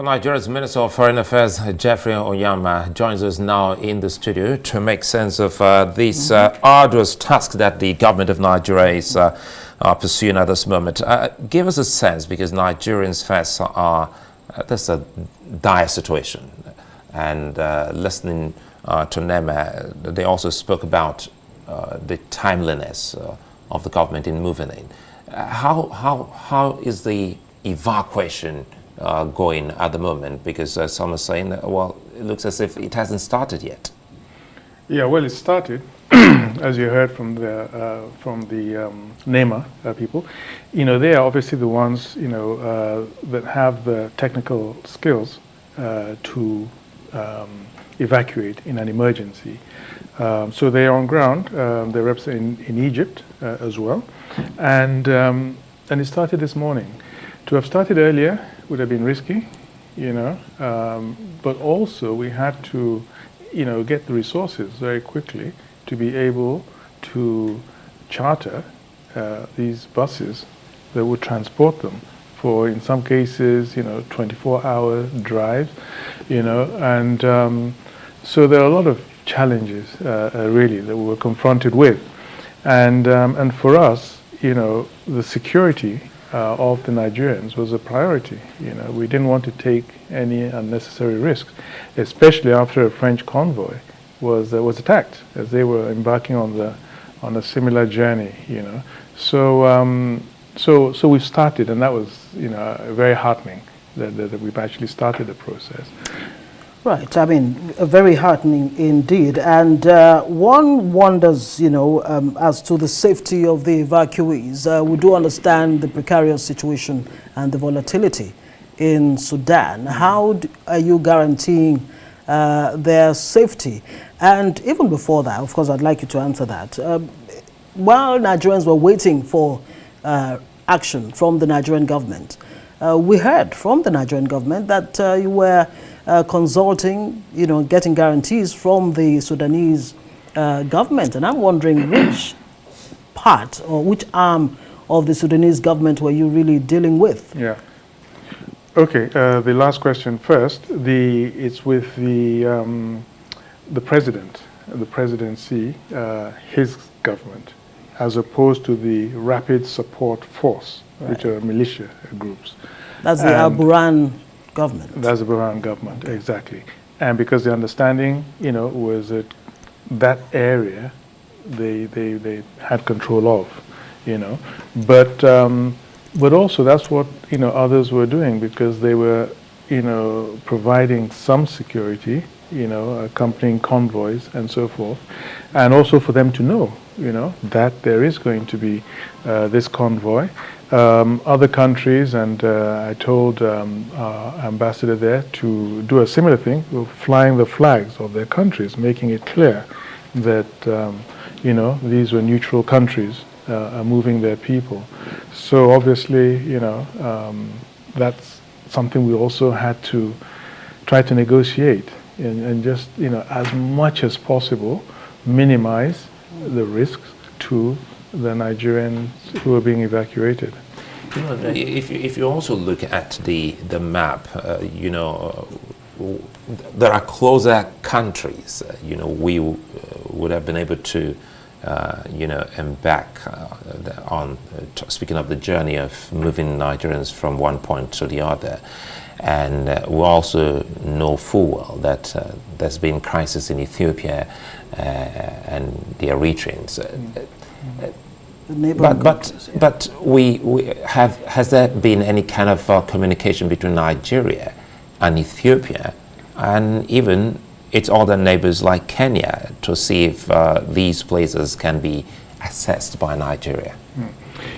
Well, Nigeria's Minister of Foreign Affairs, Jeffrey Onyeama, joins us now in the studio to make sense of this arduous task that the government of Nigeria is pursuing at this moment. Give us a sense, because Nigerians face this a dire situation. And listening to Nema, they also spoke about the timeliness of the government in moving in. How is the evacuation going at the moment? Because some are saying that, well, it looks as if it hasn't started yet. Yeah, well, it started, as you heard from the NEMA people. You know, they are obviously the ones, you know, that have the technical skills to evacuate in an emergency. So they are on ground. They're representing in Egypt as well, and it started this morning. To have started earlier would have been risky, you know, but also we had to, you know, get the resources very quickly to be able to charter these buses that would transport them for, in some cases, you know, 24-hour drives, you know, and so there are a lot of challenges really that we were confronted with, and for us, you know, the security of the Nigerians was a priority. You know, we didn't want to take any unnecessary risks, especially after a French convoy was attacked as they were embarking on a similar journey. You know, so we started, and that was, you know, very heartening that we've actually started the process. Right, I mean, very heartening indeed. And one wonders, you know, as to the safety of the evacuees. We do understand the precarious situation and the volatility in Sudan. How are you guaranteeing their safety? And even before that, of course, I'd like you to answer that. While Nigerians were waiting for action from the Nigerian government, we heard from the Nigerian government that you were consulting, you know, getting guarantees from the Sudanese government. And I'm wondering which part or which arm of the Sudanese government were you really dealing with? Yeah. Okay, the last question first. It's with the president, the presidency, his government, as opposed to the Rapid Support Force, right, which are militia groups. That's the Al-Burhan government. That's the Burhan government, exactly. And because the understanding, you know, was that that area they had control of, you know. But also that's what, you know, others were doing, because they were, you know, providing some security, you know, accompanying convoys and so forth, and also for them to know, you know, that there is going to be this convoy. Other countries, and I told our ambassador there to do a similar thing, flying the flags of their countries, making it clear that, you know, these were neutral countries moving their people. So obviously, you know, that's something we also had to try to negotiate and just, you know, as much as possible, minimize the risks to the Nigerians who are being evacuated. You know, if you also look at the map, you know, there are closer countries. You know, we would have been able to, you know, embark on, speaking of the journey of moving Nigerians from one point to the other. And we also know full well that there's been crisis in Ethiopia and the Eritreans. But has there been any kind of communication between Nigeria and Ethiopia, and even its other neighbors like Kenya, to see if these places can be accessed by Nigeria?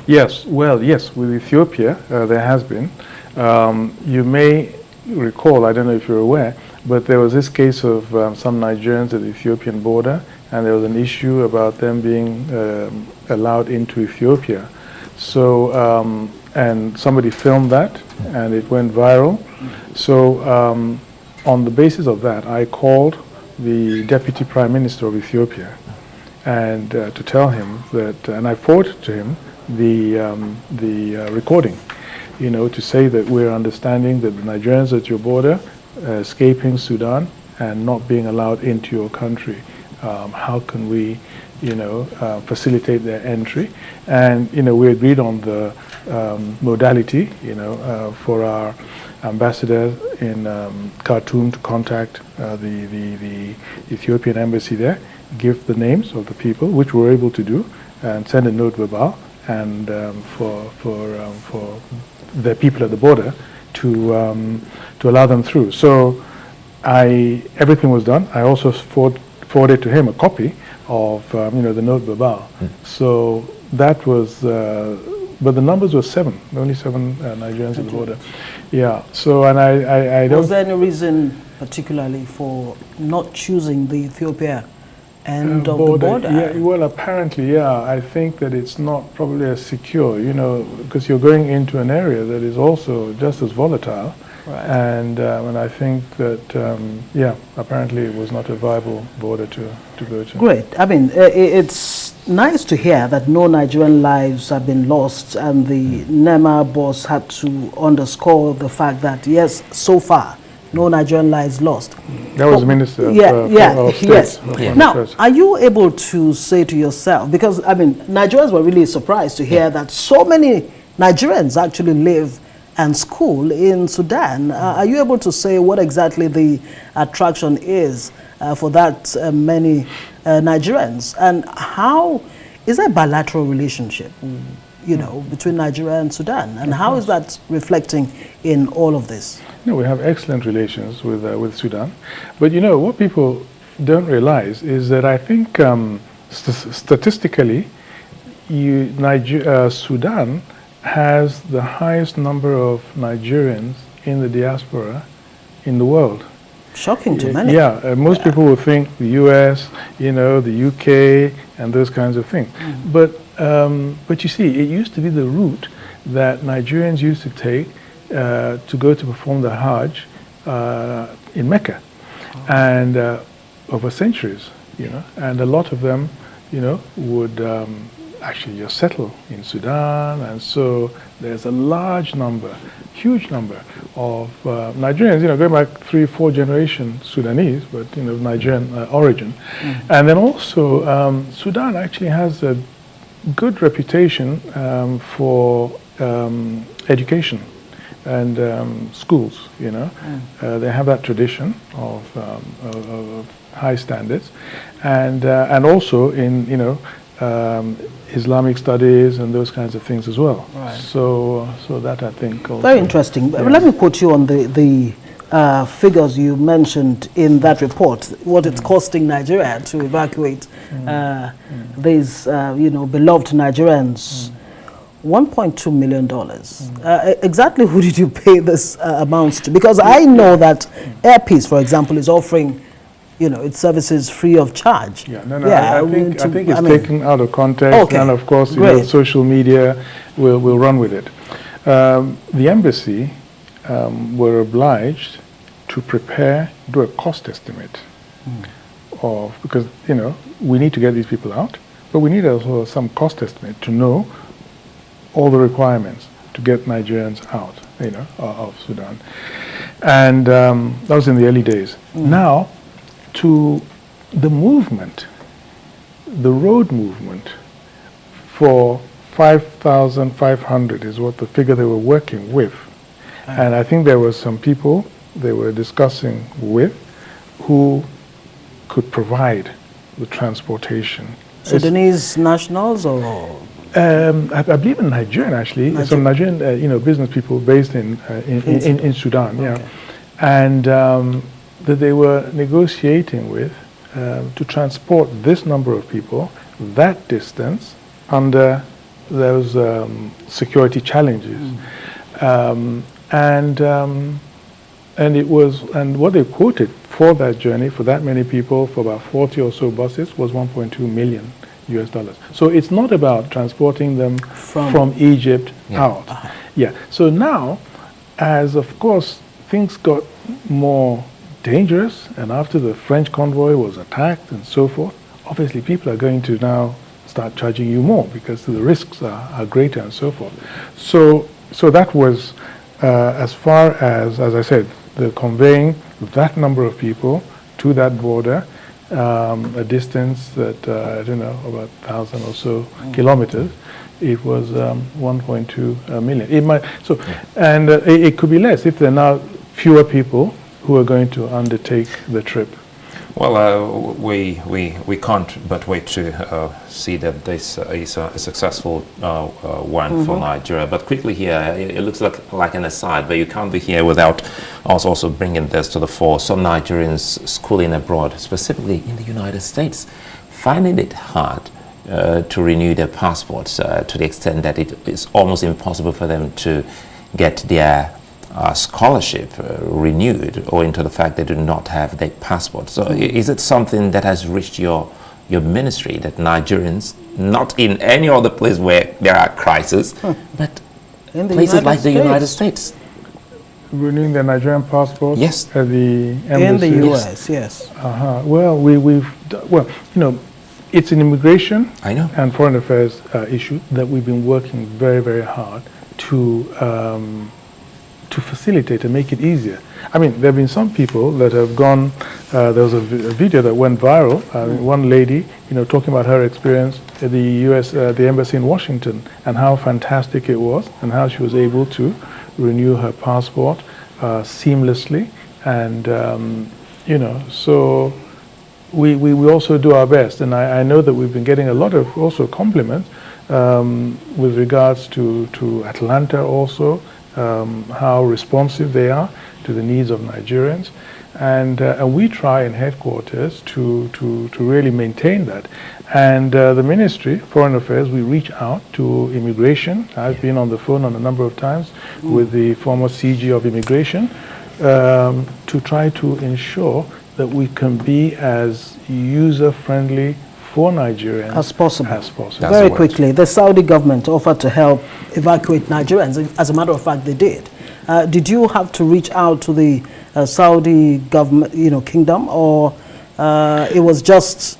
Yes, well, yes, with Ethiopia there has been. You may recall, I don't know if you're aware, but there was this case of some Nigerians at the Ethiopian border, and there was an issue about them being allowed into Ethiopia. So, and somebody filmed that, and it went viral. So, on the basis of that, I called the Deputy Prime Minister of Ethiopia, and to tell him that, and I forwarded to him the recording. to say that we're understanding that the Nigerians at your border escaping Sudan and not being allowed into your country. How can we, facilitate their entry? And, we agreed on the modality, for our ambassador in Khartoum to contact the Ethiopian embassy there, give the names of the people, which we're able to do, and send a note verbal, and for the people at the border to allow them through. So everything was done. I also forwarded to him a copy of the note verbal. So that was, but the numbers were only seven Nigerians at the border. Yeah. So and I don't. Was there any reason particularly for not choosing the Ethiopia end of the border? Yeah, well, apparently, yeah. I think that it's not probably as secure, because you're going into an area that is also just as volatile. Right. And I think that, apparently it was not a viable border to go to. Great. I mean, it's nice to hear that no Nigerian lives have been lost, and the NEMA boss had to underscore the fact that, yes, so far, no Nigerian lives lost. That was the Minister of State. Yes. Now, are you able to say to yourself, because, I mean, Nigerians were really surprised to hear that so many Nigerians actually live and school in Sudan. Are you able to say what exactly the attraction is for that many Nigerians? And how is there a bilateral relationship, between Nigeria and Sudan? And how is that reflecting in all of this? No, we have excellent relations with Sudan. But what people don't realize is that I think statistically, Sudan has the highest number of Nigerians in the diaspora in the world. Shocking to many. Yeah, most people will think the US, the UK, and those kinds of things. But you see, it used to be the route that Nigerians used to take to go to perform the Hajj in Mecca, and over centuries, and a lot of them, would actually just settle in Sudan, and so there's a large number, huge number of Nigerians, going back 3-4 generations Sudanese, but Nigerian origin. And then also Sudan actually has a good reputation for education and schools. They have that tradition of high standards, and also in Islamic studies and those kinds of things as well. Right. So that I think also. Very interesting. Yeah. Let me quote you on the figures you mentioned in that report, what it's costing Nigeria to evacuate these, beloved Nigerians. $1.2 million. Exactly who did you pay this amounts to? Because I know that Air Peace, for example, is offering its services free of charge. Yeah, I think it's taken out of context, okay. And of course, social media will run with it. The embassy were obliged to do a cost estimate because we need to get these people out, but we need also some cost estimate to know all the requirements to get Nigerians out, of Sudan, and that was in the early days. Now, to the movement, the road movement for 5,500 is what the figure they were working with. And I think there were some people they were discussing with who could provide the transportation. Sudanese nationals or? I believe in Nigerian actually, some Nigerian business people based in Sudan, okay. And that they were negotiating with to transport this number of people that distance under those security challenges, and what they quoted for that journey for that many people for about 40 or so buses was $1.2 million. So it's not about transporting them from Egypt out. Yeah. So now, as of course things got more dangerous, and after the French convoy was attacked and so forth, obviously people are going to now start charging you more because the risks are greater and so forth. So so that was as far as I said, the conveying that number of people to that border, a distance that, I don't know, about 1,000 or so kilometers. It was 1.2 million. It might, so, and it could be less if there are now fewer people who are going to undertake the trip. Well, we can't but wait to see that this is a successful one for Nigeria. But quickly here, it looks like an aside, but you can't be here without us also bringing this to the fore. Some Nigerians schooling abroad, specifically in the United States, finding it hard to renew their passports to the extent that it is almost impossible for them to get their scholarship renewed, owing to the fact they do not have their passport. So is it something that has reached your ministry, that Nigerians, not in any other place where there are crises, but in places like the United States, renewing their Nigerian passports? Yes. At the embassy? In the US, yes. Well, well, you know, it's an immigration and foreign affairs issue that we've been working very, very hard to facilitate and make it easier. I mean, there have been some people that have gone, there was a video that went viral, one lady, you know, talking about her experience at the US, the embassy in Washington, and how fantastic it was, and how she was able to renew her passport seamlessly. And, you know, so we also do our best. And I know that we've been getting a lot of also compliments with regards to Atlanta also, how responsive they are to the needs of Nigerians, and we try in headquarters to really maintain that. And the Ministry, Foreign Affairs, we reach out to Immigration. I've been on the phone on a number of times with the former CG of Immigration to try to ensure that we can be as user-friendly for Nigerians as possible. Very quickly, the Saudi government offered to help evacuate Nigerians. As a matter of fact, they did. Did you have to reach out to the Saudi government, you know, kingdom, or it was just,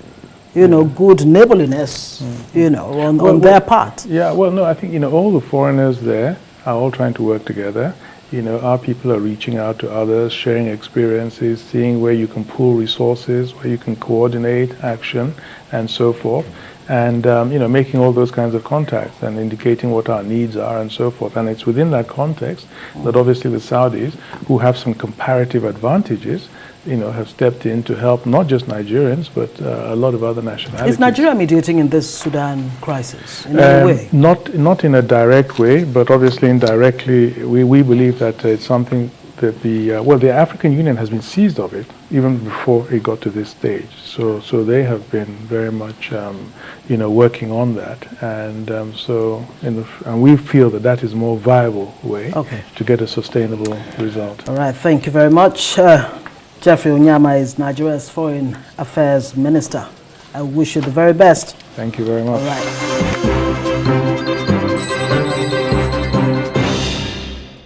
you know, good neighborliness, you know, on their part? Yeah, well, no, I think, you know, all the foreigners there are all trying to work together. You know, our people are reaching out to others, sharing experiences, seeing where you can pool resources, where you can coordinate action, and so forth. And, you know, making all those kinds of contacts and indicating what our needs are and so forth. And it's within that context that obviously the Saudis, who have some comparative advantages, you know, have stepped in to help not just Nigerians, but a lot of other nationalities. Is Nigeria mediating in this Sudan crisis in any way? Not in a direct way, but obviously indirectly. We believe that it's something that the African Union has been seized of it even before it got to this stage. So they have been very much, you know, working on that, and and we feel that that is a more viable way to get a sustainable result. All right, thank you very much. Jeffrey Onyeama is Nigeria's Foreign Affairs Minister. I wish you the very best. Thank you very much. All right.